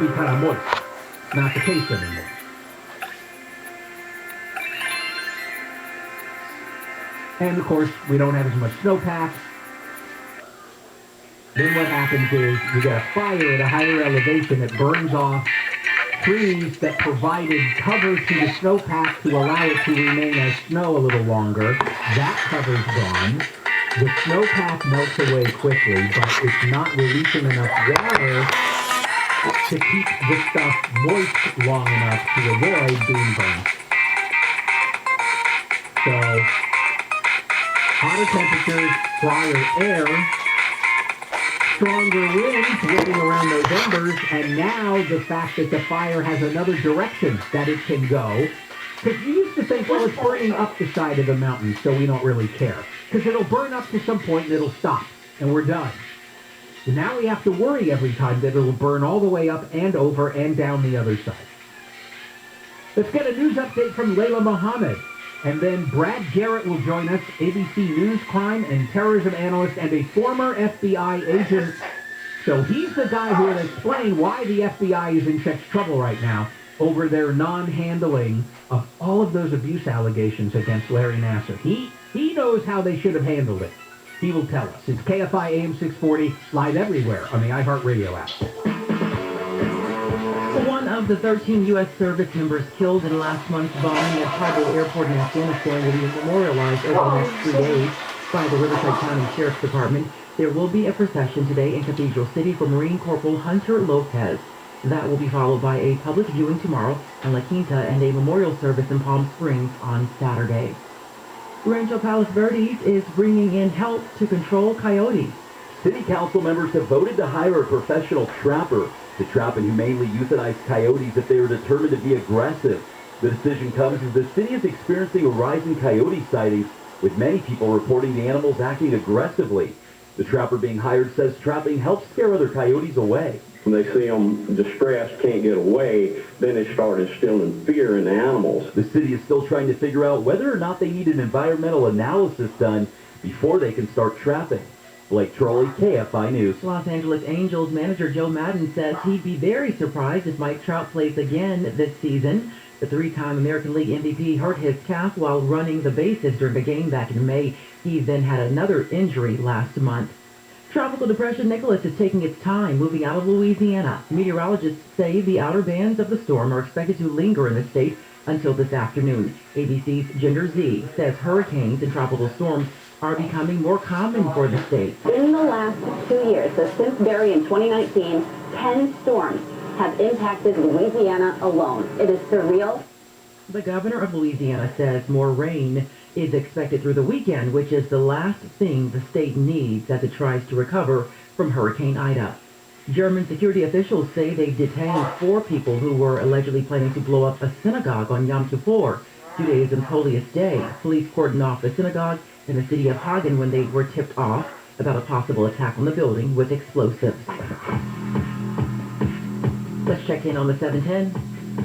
be kind of moist. Not the case anymore. And of course, we don't have as much snowpack. Then what happens is you get a fire at a higher elevation that burns off trees that provided cover to the snowpack to allow it to remain as snow a little longer. That cover's gone. The snowpack melts away quickly, but it's not releasing enough water to keep the stuff moist long enough to avoid being burned. So, hotter temperatures, drier air, stronger winds whipping around those embers, and now the fact that the fire has another direction that it can go. Because you used to think, well, it's burning up the side of the mountain, so we don't really care. Because it'll burn up to some point and it'll stop, and we're done. So now we have to worry every time that it'll burn all the way up and over and down the other side. Let's get a news update from Layla Mohammed. And then Brad Garrett will join us, ABC News crime and terrorism analyst and a former FBI agent. So he's the guy who will explain why the FBI is in such trouble right now over their non-handling of all of those abuse allegations against Larry Nassar. He knows how they should have handled it. He will tell us. It's Kfi Am 640, live everywhere on the iHeartRadio app. One of the 13 U.S. service members killed in last month's bombing at Kabul Airport in Afghanistan will be memorialized over the next 3 days by the Riverside County Sheriff's Department. There will be a procession today in Cathedral City for Marine Corporal Hunter Lopez. That will be followed by a public viewing tomorrow in La Quinta and a memorial service in Palm Springs on Saturday. Rancho Palos Verdes is bringing in help to control coyotes. City council members have voted to hire a professional trapper to trap and humanely euthanize coyotes if they are determined to be aggressive. The decision comes as the city is experiencing a rise in coyote sightings, with many people reporting the animals acting aggressively. The trapper being hired says trapping helps scare other coyotes away. When they see them distressed, can't get away, then they start instilling fear in the animals. The city is still trying to figure out whether or not they need an environmental analysis done before they can start trapping. Blake Trolley, KFI News. Los Angeles Angels manager Joe Madden says he'd be very surprised if Mike Trout plays again this season. The three-time American League MVP hurt his calf while running the bases during a game back in May. He then had another injury last month. Tropical depression Nicholas is taking its time moving out of Louisiana. Meteorologists say the outer bands of the storm are expected to linger in the state until this afternoon. ABC's Ginger Z says hurricanes and tropical storms are becoming more common for the state. In the last 2 years, so since Barry in 2019, 10 storms have impacted Louisiana alone. It is surreal. The governor of Louisiana says more rain is expected through the weekend, which is the last thing the state needs as it tries to recover from Hurricane Ida. German security officials say they've detained 4 people who were allegedly planning to blow up a synagogue on Yom Kippur, Judaism's holiest day. Police cordoned off the synagogue in the city of Hagen when they were tipped off about a possible attack on the building with explosives. Let's check in on the 710.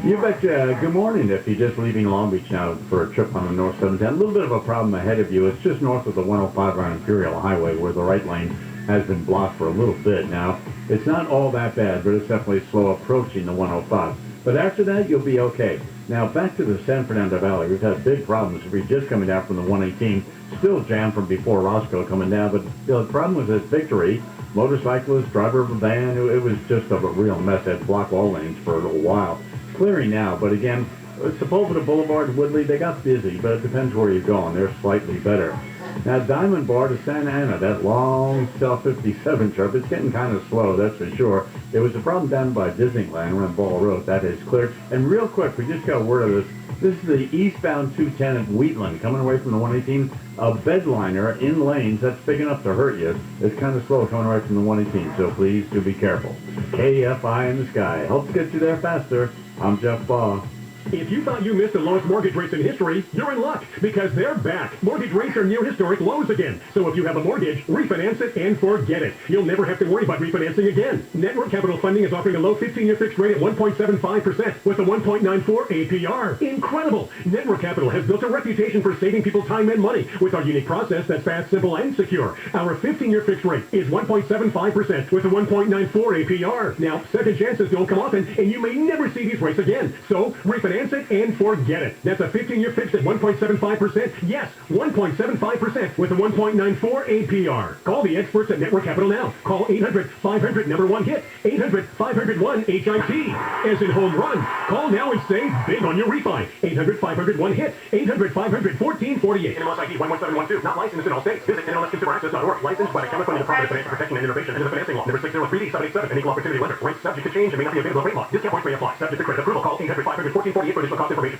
You betcha. Good morning. If you're just leaving Long Beach now for a trip on the North 710, a little bit of a problem ahead of you. It's just north of the 105 on Imperial Highway where the right lane has been blocked for a little bit now. It's not all that bad, but it's definitely slow approaching the 105. But after that, you'll be okay. Now, back to the San Fernando Valley. We've had big problems. We're just coming down from the 118. Still jammed from before Roscoe coming down, but the problem was at Victory. Motorcyclist, driver of a van, it was just a real mess. Had blocked all lanes for a little while. Clearing now, but again, Sepulveda Boulevard, Woodley, they got busy, but it depends where you're going. They're slightly better. Now, Diamond Bar to Santa Ana, that long South 57 trip, it's getting kind of slow, that's for sure. There was a problem down by Disneyland around Ball Road. That is clear. And real quick, we just got word of this. This is the eastbound 210 at Wheatland, coming away from the 118. A bedliner in lanes, that's big enough to hurt you. It's kind of slow coming right from the 118, so please do be careful. KFI in the sky helps get you there faster. I'm Jeff Baugh. If you thought you missed the lowest mortgage rates in history, you're in luck because they're back. Mortgage rates are near historic lows again. So if you have a mortgage, refinance it and forget it. You'll never have to worry about refinancing again. Network Capital Funding is offering a low 15-year fixed rate at 1.75% with a 1.94 APR. Incredible! Network Capital has built a reputation for saving people time and money with our unique process that's fast, simple, and secure. Our 15-year fixed rate is 1.75% with a 1.94 APR. Now, second chances don't come often, and you may never see these rates again. So refinance it and forget it. That's a 15-year fixed at 1.75%. Yes, 1.75% with a 1.94 APR. Call the experts at Network Capital now. Call 800-500-1-HIT. 800-500-1-HIT. As in home run. Call now and save big on your refi. 800-500-1-HIT. 800-500-1448. NMLS ID 11712. Not licensed in all states. Visit NMLSConsumerAccess.org. Licensed by the California Department of Financial Protection and Innovation under the Financing Law. Number 603D787. An equal opportunity lender. Rates subject to change and may not be available at rate law. Discount points may apply. Subject to credit approval. Call 800-500-1448 for additional cost information.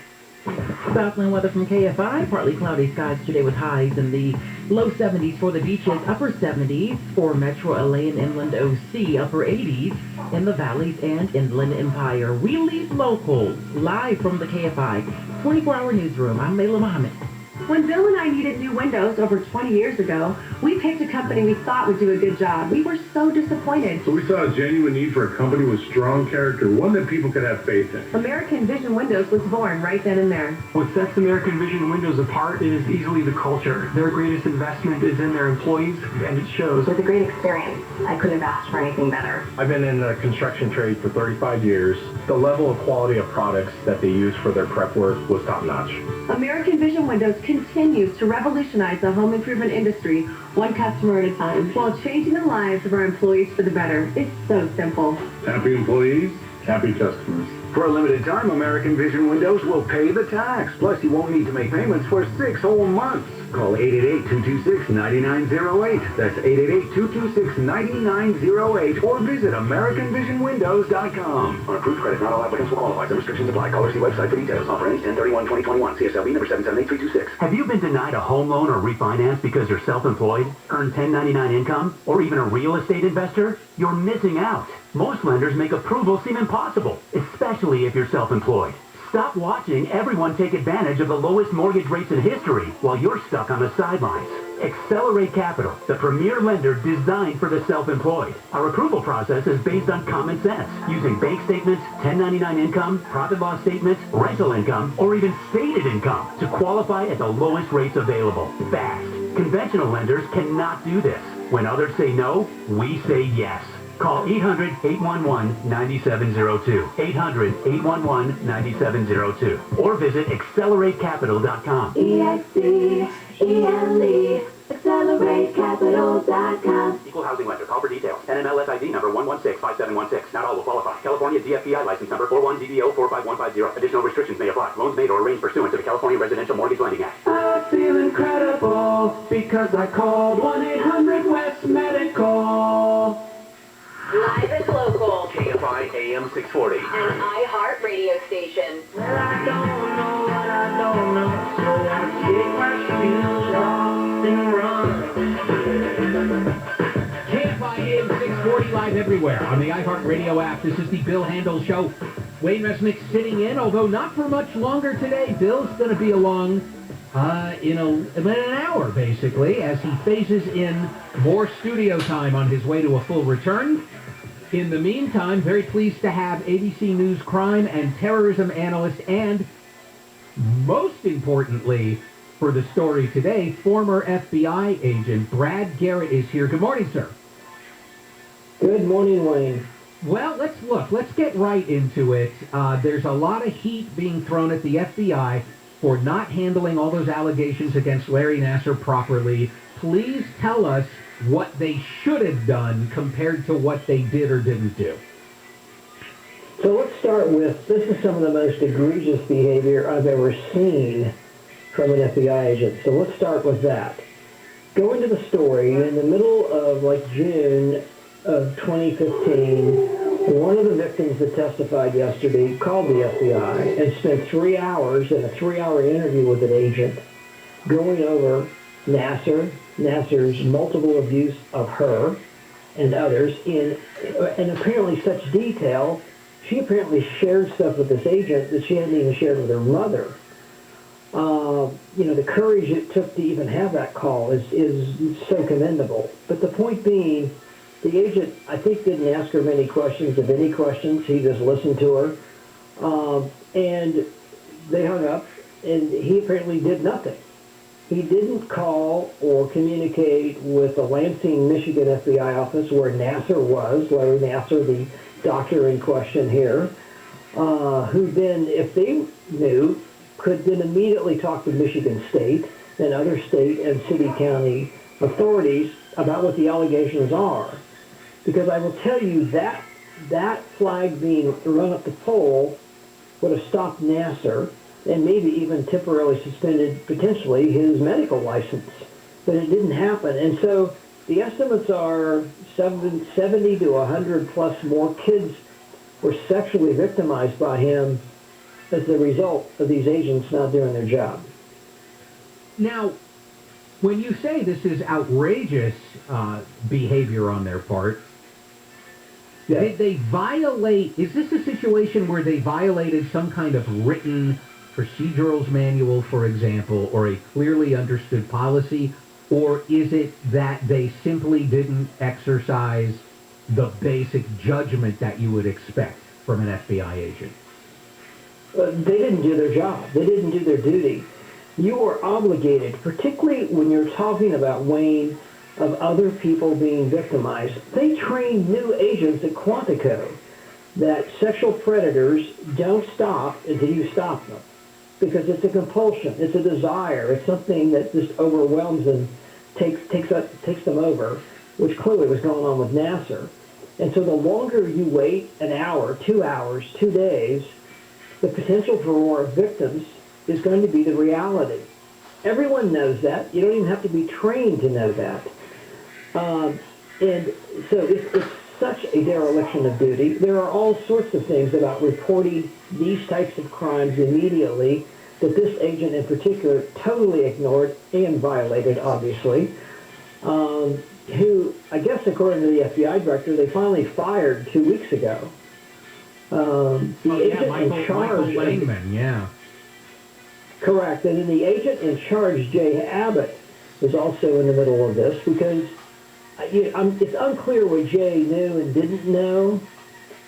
Southland weather from KFI. Partly cloudy skies today with highs in the low 70s for the beaches, upper 70s for Metro LA and Inland OC, upper 80s in the valleys and Inland Empire. We leave local, live from the KFI 24-hour newsroom. I'm Layla Mohammed. When Bill and I needed new windows over 20 years ago, we picked a company we thought would do a good job. We were so disappointed. So we saw a genuine need for a company with strong character, one that people could have faith in. American Vision Windows was born right then and there. What sets American Vision Windows apart is easily the culture. Their greatest investment is in their employees, and it shows. It was a great experience. I couldn't have asked for anything better. I've been in the construction trade for 35 years. The level of quality of products that they use for their prep work was top-notch. American Vision Windows continues to revolutionize the home improvement industry, one customer at a time, while changing the lives of our employees for the better. It's so simple. Happy employees, happy customers. For a limited time, American Vision Windows will pay the tax. Plus, you won't need to make payments for 6 whole months. Call 888-226-9908. That's 888-226-9908. Or visit AmericanVisionWindows.com. On approved credit, not all applicants will qualify. Some restrictions apply. Call or see website for details. Offer ends 10/31/2021. CSLB number 778326. Have you been denied a home loan or refinance because you're self-employed, earn 1099 income, or even a real estate investor? You're missing out. Most lenders make approval seem impossible, especially if you're self-employed. Stop watching everyone take advantage of the lowest mortgage rates in history while you're stuck on the sidelines. Accelerate Capital, the premier lender designed for the self-employed. Our approval process is based on common sense, using bank statements, 1099 income, profit loss statements, rental income, or even stated income to qualify at the lowest rates available. Fast. Conventional lenders cannot do this. When others say no, we say yes. Call 800-811-9702. 800-811-9702. Or visit acceleratecapital.com. EXCELE. AccelerateCapital.com. Equal housing lender. Call for details. NMLS ID number 1165716. Not all will qualify. California DFPI license number 41DBO45150. Additional restrictions may apply. Loans made or arranged pursuant to the California Residential Mortgage Lending Act. I feel incredible because I called 1-800-WEST-MEDICAL. Live and local. KFI AM 640. An iHeart radio station. Well, I don't know what I don't know, so I kick my shoes off and run. KFI AM 640 live everywhere on the iHeart Radio app. This is the Bill Handel Show. Wayne Resnick sitting in, although not for much longer today. Bill's going to be along in an hour, basically, as he phases in more studio time on his way to a full return. In the meantime, very pleased to have ABC News crime and terrorism analyst and, most importantly, for the story today, former FBI agent Brad Garrett is here. Good morning, sir. Good morning, Wayne. Well, let's get right into it. There's a lot of heat being thrown at the FBI for not handling all those allegations against Larry Nassar properly. Please tell us what they should have done compared to what they did or didn't do. So let's start with, this is some of the most egregious behavior I've ever seen from an FBI agent. So let's start with that. Go into the story. In the middle of June of 2015, one of the victims that testified yesterday called the FBI and spent 3 hours in a 3-hour interview with an agent going over Nassar's multiple abuse of her and others in apparently such detail she apparently shared stuff with this agent that she hadn't even shared with her mother. The courage it took to even have that call is so commendable. But the point being, the agent, I think, didn't ask her many questions, if any questions. He just listened to her. And they hung up, and he apparently did nothing. He didn't call or communicate with the Lansing, Michigan FBI office where Nasser was, Larry Nasser, the doctor in question here, who then, if they knew, could then immediately talk to Michigan State and other state and city county authorities about what the allegations are. Because I will tell you that flag being run up the pole would have stopped Nasser and maybe even temporarily suspended, potentially, his medical license. But it didn't happen. And so the estimates are 70 to 100 plus more kids were sexually victimized by him as the result of these agents not doing their job. Now, when you say this is outrageous behavior on their part, did they violate, is this a situation where they violated some kind of written procedurals manual, for example, or a clearly understood policy, or is it that they simply didn't exercise the basic judgment that you would expect from an FBI agent? They didn't do their job. They didn't do their duty. You are obligated, particularly when you're talking about, Wayne, of other people being victimized. They train new agents at Quantico that sexual predators don't stop until you stop them. Because it's a compulsion, it's a desire, it's something that just overwhelms and takes them over, which clearly was going on with Nasser. And so the longer you wait, an hour, 2 hours, 2 days, the potential for more victims is going to be the reality. Everyone knows that. You don't even have to be trained to know that. And so it's such a dereliction of duty. There are all sorts of things about reporting these types of crimes immediately that this agent in particular totally ignored and violated, obviously, who, I guess according to the FBI director, they finally fired 2 weeks ago. Michael Langman, yeah. Correct. And then the agent in charge, Jay Abbott, is also in the middle of this because it's unclear what Jay knew and didn't know,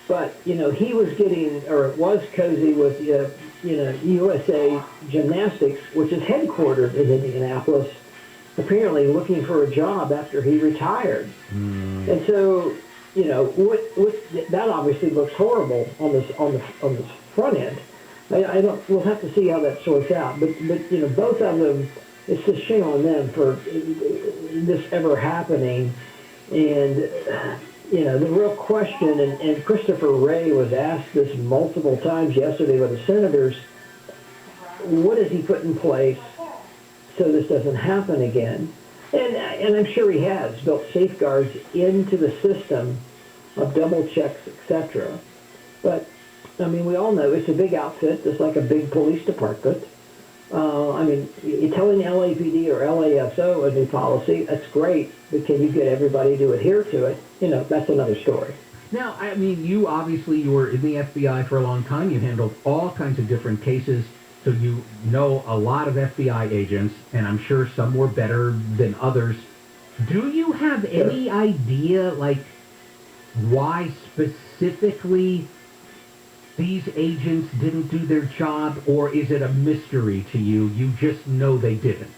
but, he was getting, or was cozy with, USA Gymnastics, which is headquartered in Indianapolis, apparently looking for a job after he retired. And so, that obviously looks horrible on this front end. We'll have to see how that sorts out. But both of them, it's a shame on them for this ever happening. And the real question, and Christopher Wray was asked this multiple times yesterday by the senators, what has he put in place so this doesn't happen again? And I'm sure he has built safeguards into the system of double checks, etc. But, we all know it's a big outfit, just like a big police department. You're telling LAPD or LASO a new policy, that's great, but can you get everybody to adhere to it? That's another story. Now, you were in the FBI for a long time. You handled all kinds of different cases, so you know a lot of FBI agents, and I'm sure some were better than others. Do you have any idea, why specifically these agents didn't do their job, or is it a mystery to you? You just know they didn't.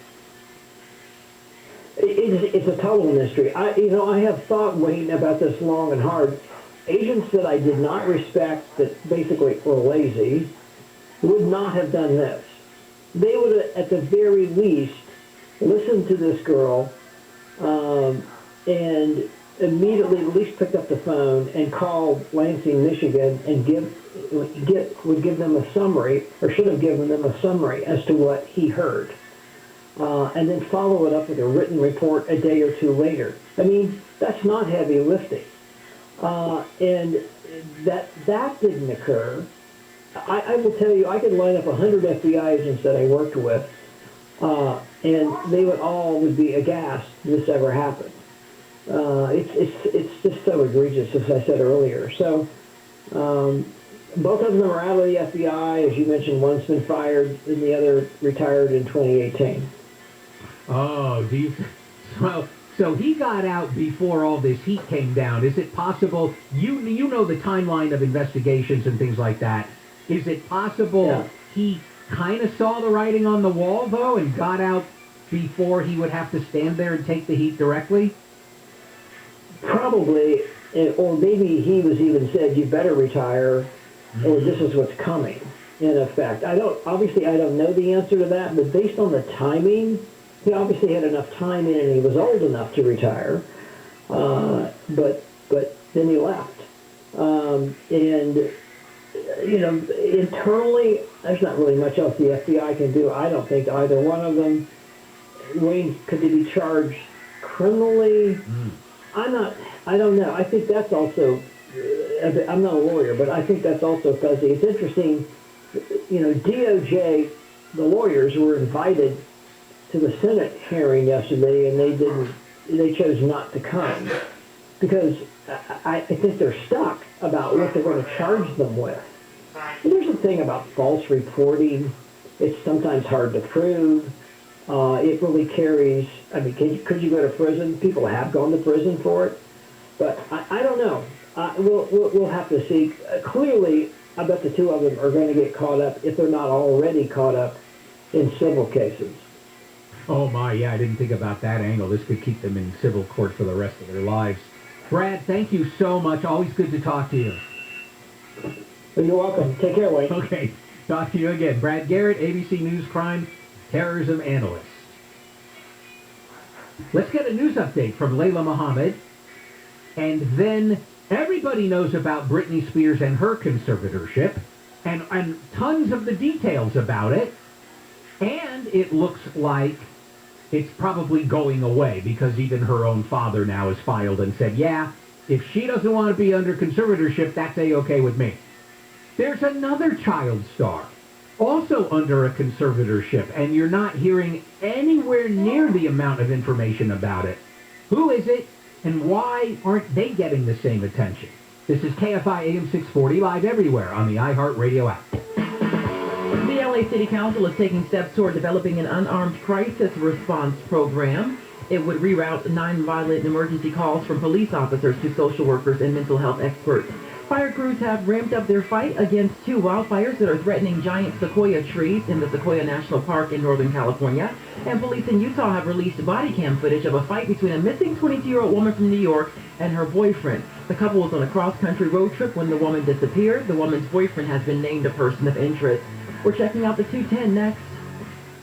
It's a total mystery. I have thought, Wayne, about this long and hard. Agents that I did not respect, that basically were lazy, would not have done this. They would have, at the very least, listened to this girl and immediately at least picked up the phone and called Lansing, Michigan, and would give them a summary, or should have given them a summary as to what he heard. And then follow it up with a written report a day or two later. That's not heavy lifting. And that didn't occur. I will tell you, I could line up 100 FBI agents that I worked with, and they would be aghast this ever happened. It's just so egregious, as I said earlier. So, both of them are out of the FBI. As you mentioned, one's been fired and the other retired in 2018. Oh, do you? Well, so he got out before all this heat came down. Is it possible? You know the timeline of investigations and things like that. Is it possible he kind of saw the writing on the wall though and got out before he would have to stand there and take the heat directly? Probably, or maybe he was even said, "You better retire, or this is what's coming." In effect, I don't know the answer to that, but based on the timing, he obviously had enough time in, and he was old enough to retire. But then he left, and you know, internally, there's not really much else the FBI can do. I don't think either one of them. Wayne, could they be charged criminally? I don't know. I think that's also, I'm not a lawyer, but I think that's also fuzzy. It's interesting, you know, DOJ, the lawyers were invited to the Senate hearing yesterday, and they chose not to come because I think they're stuck about what they're going to charge them with. And there's a thing about false reporting. It's sometimes hard to prove. It really carries, I mean, could you go to prison? People have gone to prison for it. But I don't know. We'll have to see. Clearly, I bet the two of them are going to get caught up, if they're not already caught up, in civil cases. Oh my, yeah, I didn't think about that angle. This could keep them in civil court for the rest of their lives. Brad, thank you so much. Always good to talk to you. You're welcome. Take care, Wayne. Okay, talk to you again. Brad Garrett, ABC News Crime Terrorism Analyst. Let's get a news update from Layla Muhammad. And then everybody knows about Britney Spears and her conservatorship and tons of the details about it. And it looks like it's probably going away because even her own father now has filed and said, yeah, if she doesn't want to be under conservatorship, that's A-okay with me. There's another child star also under a conservatorship, and you're not hearing anywhere near the amount of information about it. Who is it, and why aren't they getting the same attention? This is KFI AM 640, live everywhere on the iHeartRadio app. The LA City Council is taking steps toward developing an unarmed crisis response program. It would reroute nonviolent emergency calls from police officers to social workers and mental health experts. Fire crews have ramped up their fight against two wildfires that are threatening giant sequoia trees in the Sequoia National Park in Northern California. And police in Utah have released body cam footage of a fight between a missing 22-year-old woman from New York and her boyfriend. The couple was on a cross-country road trip when the woman disappeared. The woman's boyfriend has been named a person of interest. We're checking out the 210 next.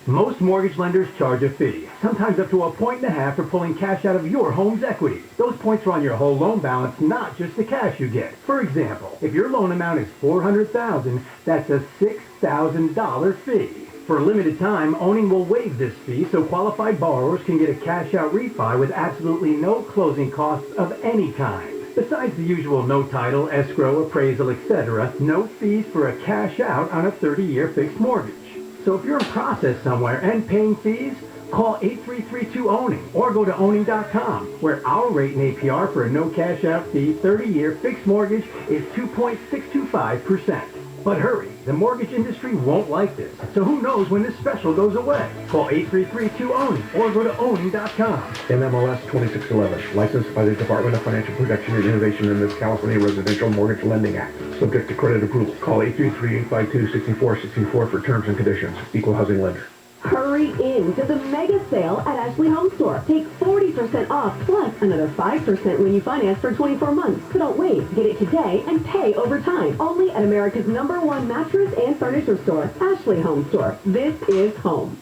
Most mortgage lenders charge a fee, sometimes up to 1.5 points for pulling cash out of your home's equity. Those points are on your whole loan balance, not just the cash you get. For example, if your loan amount is $400,000, that's a $6,000 fee. For a limited time, Owning will waive this fee so qualified borrowers can get a cash-out refi with absolutely no closing costs of any kind. Besides the usual no title, escrow, appraisal, etc., no fees for a cash-out on a 30-year fixed mortgage. So if you're in process somewhere and paying fees, call 8332-OWNING or go to owning.com, where our rate and APR for a no cash-out fee 30-year fixed mortgage is 2.625%. But hurry, the mortgage industry won't like this, so who knows when this special goes away. Call 8332-OWNING or go to owning.com. NMLS 2611, licensed by the Department of Financial Protection and Innovation in the California Residential Mortgage Lending Act. Subject to credit approval. Call 833-852-6464 for terms and conditions. Equal housing lender. Hurry in to the mega sale at Ashley Home Store. Take 40% off plus another 5% when you finance for 24 months. So don't wait. Get it today and pay over time. Only at America's #1 mattress and furniture store, Ashley Home Store. This is home.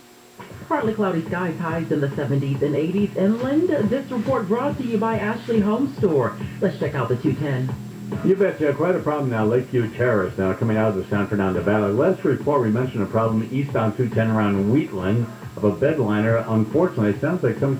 Partly cloudy skies, highs in the 70s and 80s. And Linda, this report brought to you by Ashley Home Store. Let's check out the 210. You betcha. Quite a problem now. Lakeview Terrace now coming out of the San Fernando Valley. Last report we mentioned a problem eastbound 210 around Wheatland of a bedliner. Unfortunately, it sounds like some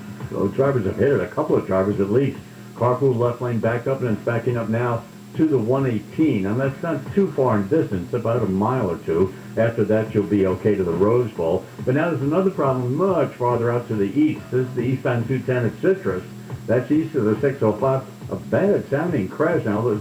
drivers have hit it. A couple of drivers at least. Carpool left lane backed up, and it's backing up now to the 118. And that's not too far in distance, about a mile or two. After that, you'll be okay to the Rose Bowl. But now there's another problem much farther out to the east. This is the eastbound 210 at Citrus. That's east of the 605. A bad-sounding crash now. It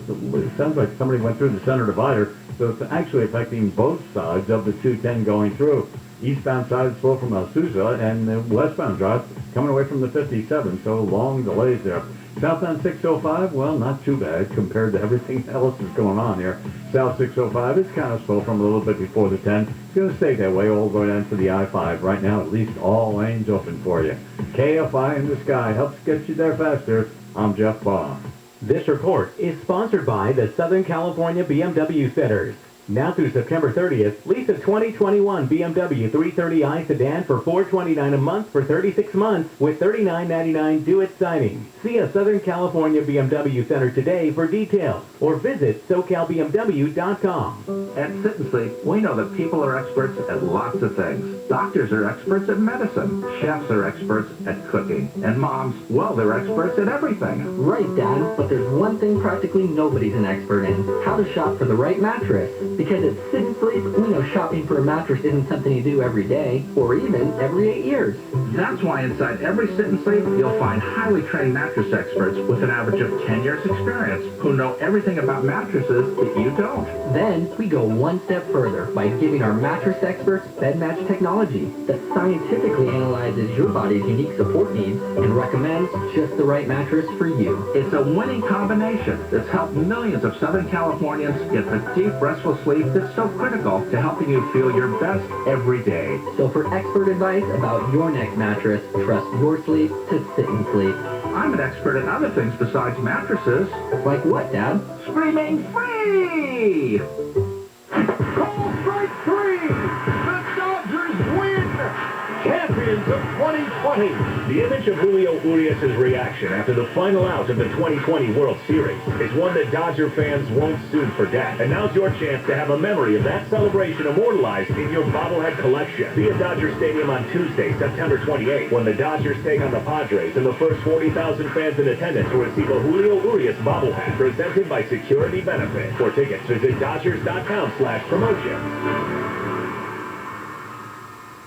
sounds like somebody went through the center divider. So it's actually affecting both sides of the 210 going through. Eastbound side is slow from Azusa, and the westbound drive coming away from the 57, so long delays there. Southbound 605, well, not too bad compared to everything else that's going on here. South 605 is kind of slow from a little bit before the 10. It's going to stay that way all the way down to the I-5. Right now, at least all lanes open for you. KFI in the sky helps get you there faster. I'm Jeff Baum. This report is sponsored by the Southern California BMW Centers. Now through September 30th, lease a 2021 BMW 330i sedan for $429 a month for 36 months with $39.99 due at signing. See a Southern California BMW Center today for details or visit SoCalBMW.com. At Sit and Sleep, we know that people are experts at lots of things. Doctors are experts at medicine. Chefs are experts at cooking. And moms, well, they're experts at everything. Right, Dad, but there's one thing practically nobody's an expert in: how to shop for the right mattress. Because at Sit and Sleep, we know shopping for a mattress isn't something you do every day, or even every 8 years. That's why inside every Sit and Sleep, you'll find highly trained mattress experts with an average of 10 years experience who know everything about mattresses that you don't. Then, we go one step further by giving our mattress experts bed match technology that scientifically analyzes your body's unique support needs and recommends just the right mattress for you. It's a winning combination that's helped millions of Southern Californians get the deep, restful sleep that's so critical to helping you feel your best every day. So for expert advice about your next mattress, trust your sleep to Sit and Sleep. I'm an expert in other things besides mattresses. Like what, Dad? Screaming free! Call strike 3! The Dodgers win! Champions of 2020! The image of Julio Urias' reaction after the final out of the 2020 World Series is one that Dodger fans won't soon forget. And now's your chance to have a memory of that celebration immortalized in your bobblehead collection. Be at Dodger Stadium on Tuesday, September 28th, when the Dodgers take on the Padres, and the first 40,000 fans in attendance will receive a Julio Urias bobblehead presented by Security Benefit. For tickets, visit Dodgers.com/promotion.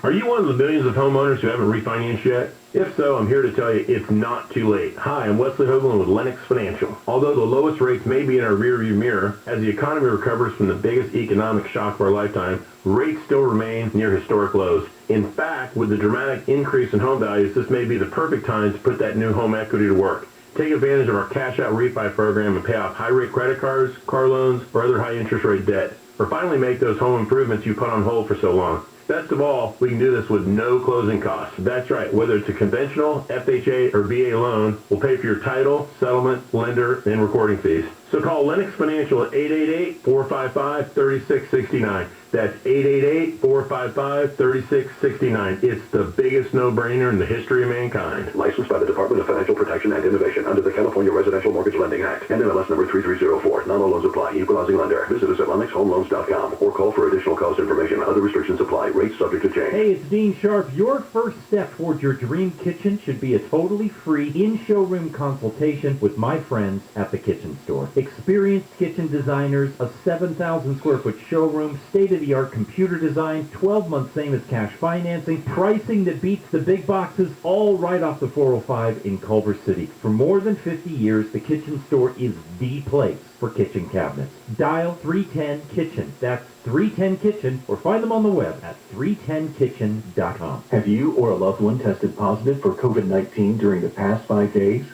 Are you one of the millions of homeowners who haven't refinanced yet? If so, I'm here to tell you it's not too late. Hi, I'm Wesley Hoagland with Lennox Financial. Although the lowest rates may be in our rearview mirror, as the economy recovers from the biggest economic shock of our lifetime, rates still remain near historic lows. In fact, with the dramatic increase in home values, this may be the perfect time to put that new home equity to work. Take advantage of our cash out refi program and pay off high-rate credit cards, car loans, or other high-interest rate debt. Or finally make those home improvements you put on hold for so long. Best of all, we can do this with no closing costs. That's right, whether it's a conventional, FHA, or VA loan, we'll pay for your title, settlement, lender, and recording fees. So call Lennox Financial at 888-455-3669. That's 888-455-3669. It's the biggest no-brainer in the history of mankind. Licensed by the Department of Financial Protection and Innovation under the California Residential Mortgage Lending Act. NMLS number 3304. Not all loans apply. Equalizing lender. Visit us at LennoxHomeLoans.com or call for additional cost information. Other restrictions apply. Rates subject to change. Hey, it's Dean Sharp. Your first step towards your dream kitchen should be a totally free in-showroom consultation with my friends at the Kitchen Store. Experienced kitchen designers, a 7,000 square foot showroom, state-of-the-art computer design, 12-month same as cash financing, pricing that beats the big boxes, all right off the 405 in Culver City. For more than 50 years, the Kitchen Store is the place for kitchen cabinets. Dial 310-KITCHEN. That's 310-KITCHEN, or find them on the web at 310kitchen.com. Have you or a loved one tested positive for COVID-19 during the past 5 days?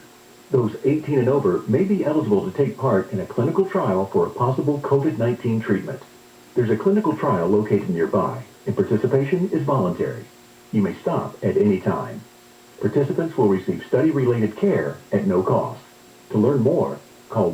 Those 18 and over may be eligible to take part in a clinical trial for a possible COVID-19 treatment. There's a clinical trial located nearby, and participation is voluntary. You may stop at any time. Participants will receive study-related care at no cost. To learn more, call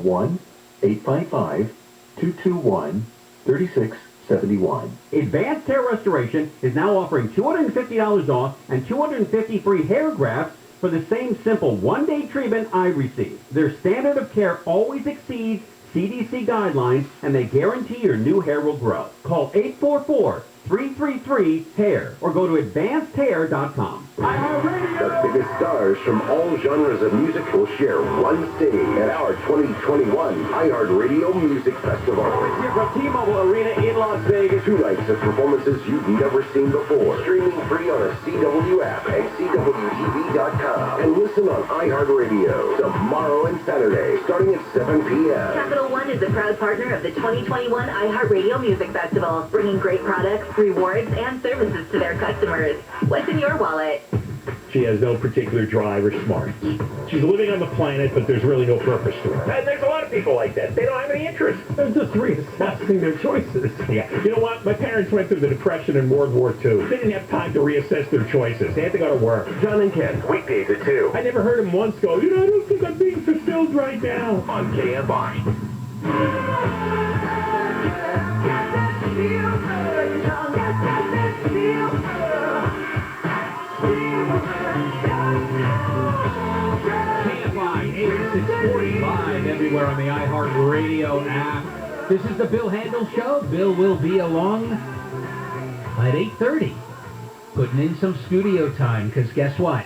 1-855-221-3671. Advanced Hair Restoration is now offering $250 off and $250 free hair grafts for the same simple one-day treatment I received. Their standard of care always exceeds CDC guidelines, and they guarantee your new hair will grow. Call 844-333-HAIR or go to advancedhair.com. The biggest stars from all genres of music will share one stage at our 2021 iHeartRadio Music Festival. It's here from T-Mobile Arena in Las Vegas. 2 nights of performances you've never seen before. Streaming free on a CW app and CWTV.com. And listen on iHeartRadio tomorrow and Saturday, starting at 7 p.m. Capital One is a proud partner of the 2021 iHeartRadio Music Festival, bringing great products, rewards, and services to their customers. What's in your wallet? She has no particular drive or smarts. She's living on the planet, but there's really no purpose to her. And there's a lot of people like that. They don't have any interest. They're just reassessing their choices. Yeah. You know what? My parents went through the Depression and World War II. They didn't have time to reassess their choices. They had to go to work. John and Ken, weekdays at 2. I never heard him once go, I don't think I'm being fulfilled right now. On KFI. KFI 8645 everywhere on the iHeartRadio app. This is the Bill Handel Show. Bill will be along at 8:30, putting in some studio time, because guess what?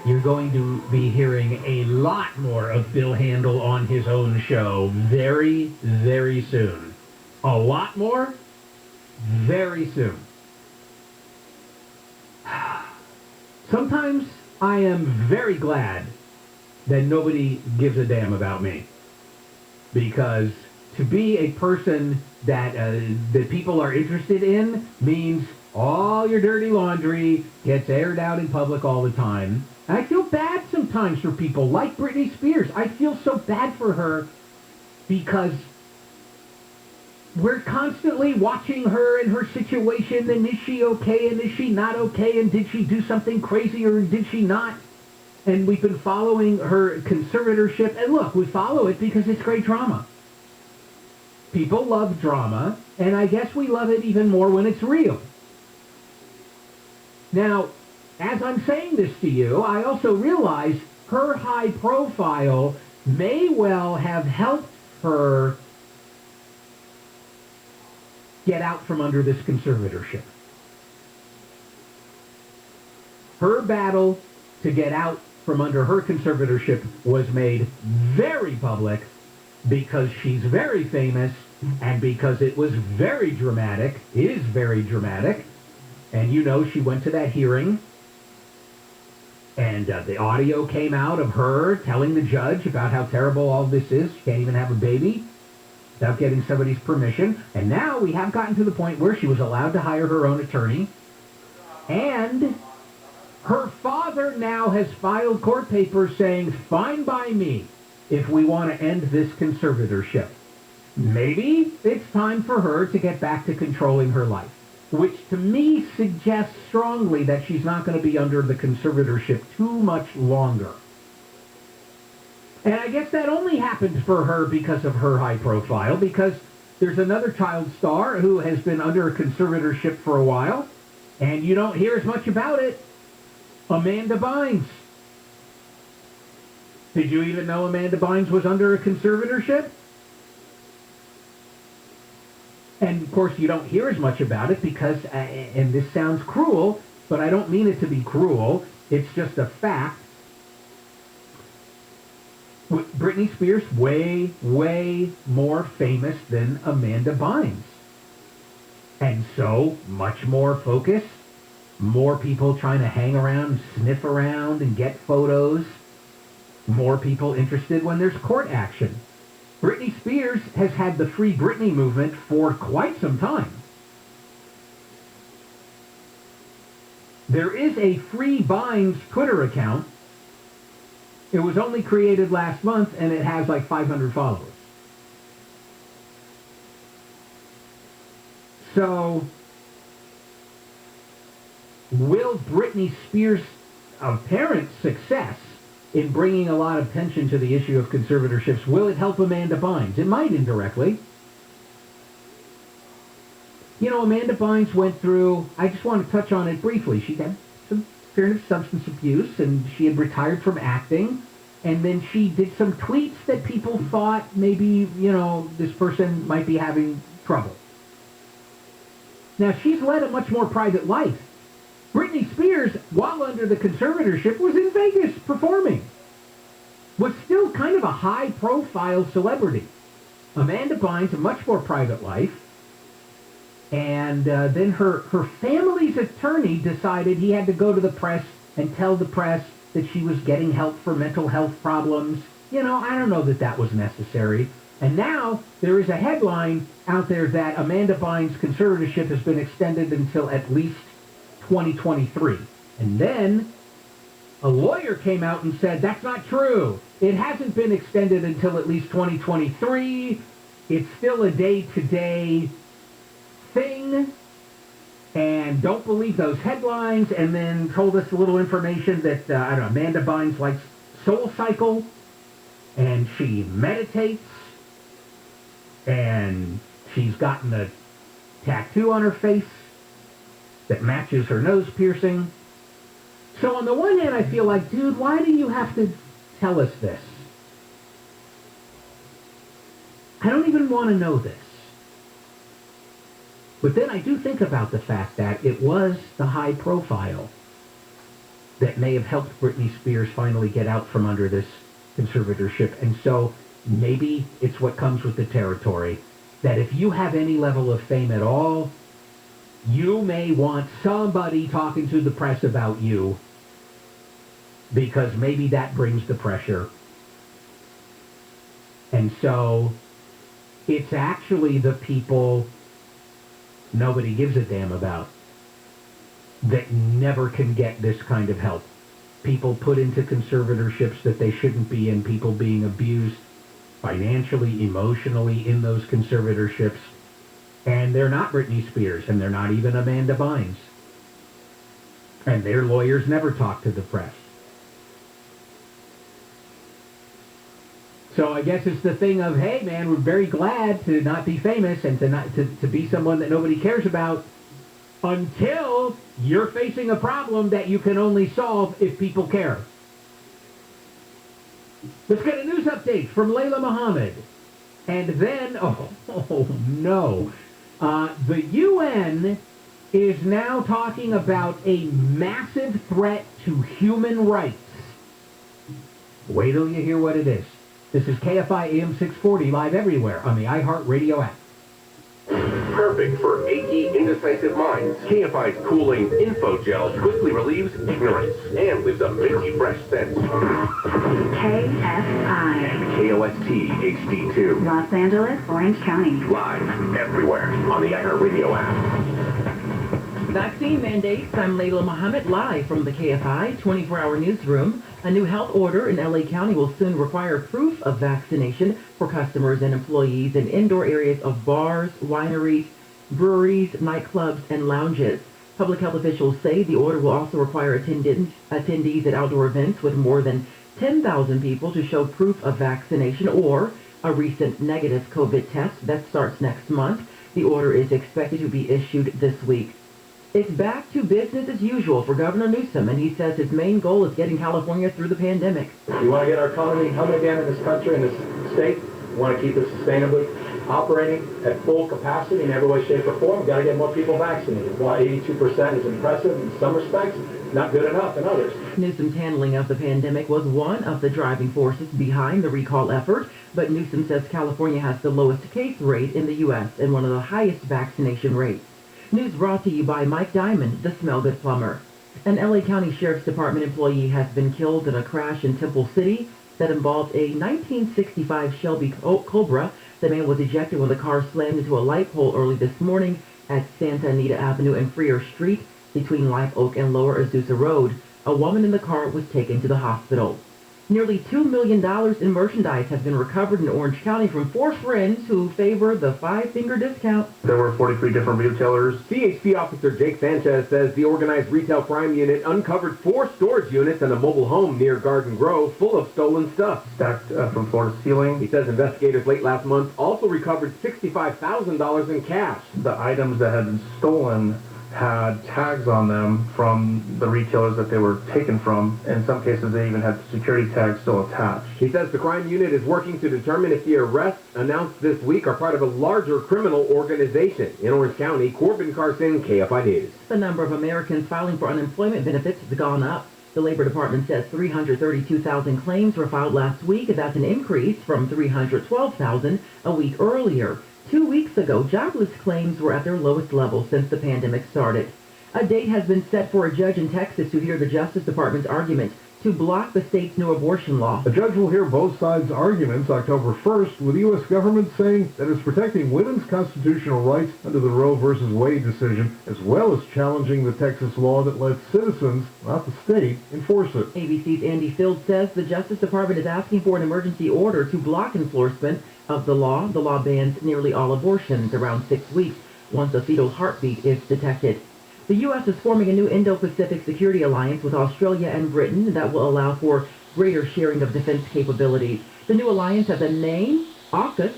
You're going to be hearing a lot more of Bill Handel on his own show very, very soon. A lot more very soon. Sometimes I am very glad that nobody gives a damn about me, because to be a person that that people are interested in means all your dirty laundry gets aired out in public all the time. And I feel bad sometimes for people like Britney Spears. I feel so bad for her because we're constantly watching her and her situation, and is she okay and is she not okay, and did she do something crazy or did she not? And we've been following her conservatorship, and look, we follow it because it's great drama. People love drama, and I guess we love it even more when it's real. Now, as I'm saying this to you, I also realize her high profile may well have helped her get out from under this conservatorship. Her battle to get out from under her conservatorship was made very public because she's very famous and because it was very dramatic, is very dramatic. And you know, she went to that hearing, and the audio came out of her telling the judge about how terrible all this is. She can't even have a baby without getting somebody's permission. And now we have gotten to the point where she was allowed to hire her own attorney. And her father now has filed court papers saying, fine by me if we want to end this conservatorship. Maybe it's time for her to get back to controlling her life, which to me suggests strongly that she's not going to be under the conservatorship too much longer. And I guess that only happened for her because of her high profile, because there's another child star who has been under a conservatorship for a while, and you don't hear as much about it. Amanda Bynes. Did you even know Amanda Bynes was under a conservatorship? And of course you don't hear as much about it because, and this sounds cruel, but I don't mean it to be cruel, it's just a fact. Britney Spears way, way more famous than Amanda Bynes. And so, much more focus, more people trying to hang around, sniff around, and get photos, more people interested when there's court action. Britney Spears has had the Free Britney movement for quite some time. There is a Free Bynes Twitter account. It was only created last month, and it has like 500 followers. So, will Britney Spears' apparent success in bringing a lot of attention to the issue of conservatorships, will it help Amanda Bynes? It might indirectly. You know, Amanda Bynes went through, I just want to touch on it briefly. She had some fear of substance abuse, and she had retired from acting, and then she did some tweets that people thought maybe, you know, this person might be having trouble. Now, she's led a much more private life. Britney Britney Spears, while under the conservatorship, was in Vegas performing. Was still kind of a high-profile celebrity. Amanda Bynes, a much more private life. And then her family's attorney decided he had to go to the press and tell the press that she was getting help for mental health problems. You know, I don't know that that was necessary. And now there is a headline out there that Amanda Bynes' conservatorship has been extended until at least 2023. And then a lawyer came out and said, that's not true. It hasn't been extended until at least 2023. It's still a day-to-day thing. And don't believe those headlines. And then told us a little information that, I don't know, Amanda Bynes likes Soul Cycle. And she meditates. And she's gotten a tattoo on her face that matches her nose piercing. So on the one hand, I feel like, dude, why do you have to tell us this? I don't even want to know this. But then I do think about the fact that it was the high profile that may have helped Britney Spears finally get out from under this conservatorship. And so maybe it's what comes with the territory, that if you have any level of fame at all, you may want somebody talking to the press about you, because maybe that brings the pressure. And so it's actually the people nobody gives a damn about that never can get this kind of help. People put into conservatorships that they shouldn't be in, people being abused financially, emotionally in those conservatorships. And they're not Britney Spears, and they're not even Amanda Bynes. And their lawyers never talk to the press. So I guess it's the thing of, hey man, we're very glad to not be famous and to be someone that nobody cares about, until you're facing a problem that you can only solve if people care. Let's get a news update from Layla Muhammad. And then, oh no, the UN is now talking about a massive threat to human rights. Wait till you hear what it is. This is KFI Am 640, live everywhere on the iHeartRadio app. Perfect for achy, indecisive minds. KFI's cooling info gel quickly relieves ignorance and leaves a minty fresh scent. KFI. And KOST HD2. Los Angeles, Orange County. Live everywhere on the iHeartRadio app. Vaccine mandates. I'm Layla Muhammad, live from the KFI 24-hour newsroom. A new health order in LA County will soon require proof of vaccination for customers and employees in indoor areas of bars, wineries, breweries, nightclubs, and lounges. Public health officials say the order will also require attendees at outdoor events with more than 10,000 people to show proof of vaccination or a recent negative COVID test. That starts next month. The order is expected to be issued this week. It's back to business as usual for Governor Newsom, and he says his main goal is getting California through the pandemic. We want to get our economy humming again in this country, in this state. We want to keep it sustainably operating at full capacity in every way, shape, or form. We've got to get more people vaccinated. While 82% is impressive in some respects, not good enough in others. Newsom's handling of the pandemic was one of the driving forces behind the recall effort, but Newsom says California has the lowest case rate in the U.S. and one of the highest vaccination rates. News brought to you by Mike Diamond, the Smell Good Plumber. An LA County Sheriff's Department employee has been killed in a crash in Temple City that involved a 1965 Shelby Cobra. The man was ejected when the car slammed into a light pole early this morning at Santa Anita Avenue and Freer Street between Live Oak and Lower Azusa Road. A woman in the car was taken to the hospital. Nearly $2 million in merchandise has been recovered in Orange County from 4 friends who favor the 5-finger discount. There were 43 different retailers. CHP officer Jake Sanchez says the organized retail crime unit uncovered 4 storage units and a mobile home near Garden Grove full of stolen stuff. Stacked from floor to ceiling. He says investigators late last month also recovered $65,000 in cash. The items that had been stolen had tags on them from the retailers that they were taken from. In some cases, they even had security tags still attached. He says the crime unit is working to determine if the arrests announced this week are part of a larger criminal organization. In Orange County, Corbin Carson, KFI News. The number of Americans filing for unemployment benefits has gone up. The Labor Department says 332,000 claims were filed last week. That's an increase from 312,000 a week earlier. 2 weeks ago, jobless claims were at their lowest level since the pandemic started. A date has been set for a judge in Texas to hear the Justice Department's argument to block the state's new abortion law. The judge will hear both sides' arguments October 1st, with the U.S. government saying that it's protecting women's constitutional rights under the Roe v. Wade decision, as well as challenging the Texas law that lets citizens, not the state, enforce it. ABC's Andy Field says the Justice Department is asking for an emergency order to block enforcement of the law. The law bans nearly all abortions around 6 weeks once a fetal heartbeat is detected. The U.S. is forming a new Indo-Pacific security alliance with Australia and Britain that will allow for greater sharing of defense capabilities. The new alliance has a name, AUKUS.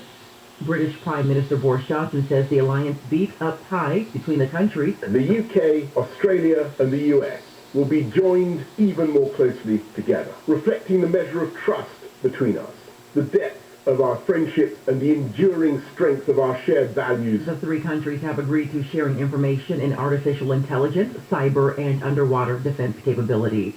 British Prime Minister Boris Johnson says the alliance beefs up ties between the countries. The UK, Australia and the US will be joined even more closely together, reflecting the measure of trust between us, the depth of our friendship and the enduring strength of our shared values. The three countries have agreed to sharing information in artificial intelligence, cyber, and underwater defense capabilities.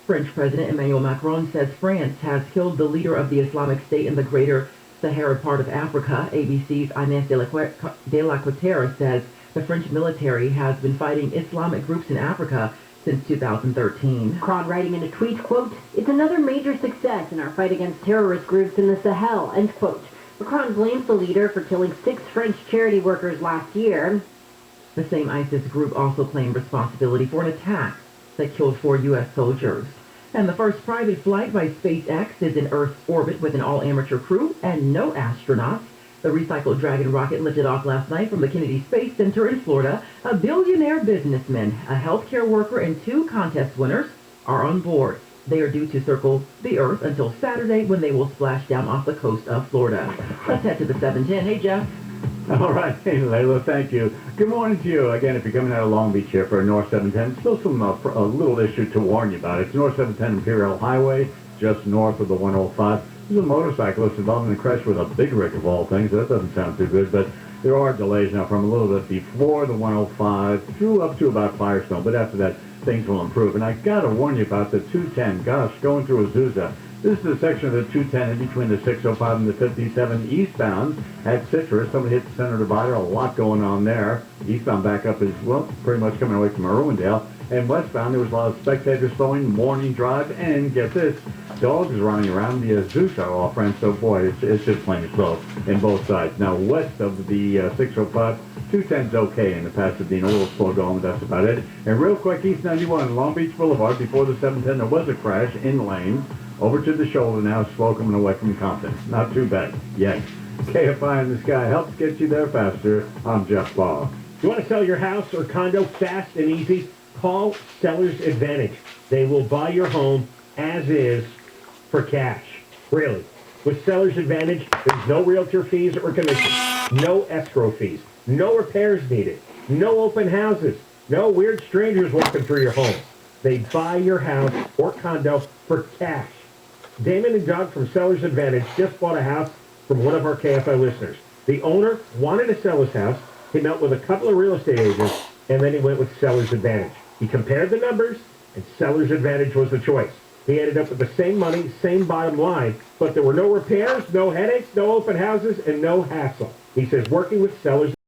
French President Emmanuel Macron says France has killed the leader of the Islamic State in the greater Sahara part of Africa. ABC's Inés de la Cuetara says the French military has been fighting Islamic groups in Africa since 2013. Macron writing in a tweet, quote, "It's another major success in our fight against terrorist groups in the Sahel," end quote. Macron blames the leader for killing 6 French charity workers last year. The same ISIS group also claimed responsibility for an attack that killed 4 U.S. soldiers. And the first private flight by SpaceX is in Earth's orbit with an all-amateur crew and no astronauts. The recycled Dragon rocket lifted off last night from the Kennedy Space Center in Florida. A billionaire businessman, a healthcare worker, and 2 contest winners are on board. They are due to circle the Earth until Saturday when they will splash down off the coast of Florida. Let's head to the 710. Hey, Jeff. All right. Hey, Layla, thank you. Good morning to you. Again, if you're coming out of Long Beach here for North 710, still some a little issue to warn you about. It's North 710 Imperial Highway, just north of the 105. There's a motorcyclist involved in a crash with a big rig of all things. That doesn't sound too good, but there are delays now from a little bit before the 105 through up to about Firestone. But after that, things will improve. And I got to warn you about the 210. Gosh, going through Azusa. This is the section of the 210 in between the 605 and the 57 eastbound at Citrus. Somebody hit the center divider. A lot going on there. Eastbound backup is, well, pretty much coming away from Irwindale. And westbound, there was a lot of spectators flowing, morning drive, and get this, dogs running around the Azusa, all friends. So, boy, it's just plain slow in both sides. Now, west of the 605, 210's okay in the Pasadena, a little slow going, but that's about it. And real quick, East 91, Long Beach Boulevard, before the 710, there was a crash in lanes. Over to the shoulder now, slow coming away from Compton. Not too bad. Yet. KFI in the Sky helps get you there faster. I'm Jeff Ball. You want to sell your house or condo fast and easy? Call Seller's Advantage. They will buy your home as is for cash. Really. With Seller's Advantage, there's no realtor fees or commissions, no escrow fees, no repairs needed, no open houses, no weird strangers walking through your home. They buy your house or condo for cash. Damon and Doug from Seller's Advantage just bought a house from one of our KFI listeners. The owner wanted to sell his house. He met with a couple of real estate agents, and then he went with Seller's Advantage. He compared the numbers, and Seller's Advantage was the choice. He ended up with the same money, same bottom line, but there were no repairs, no headaches, no open houses, and no hassle. He says working with Seller's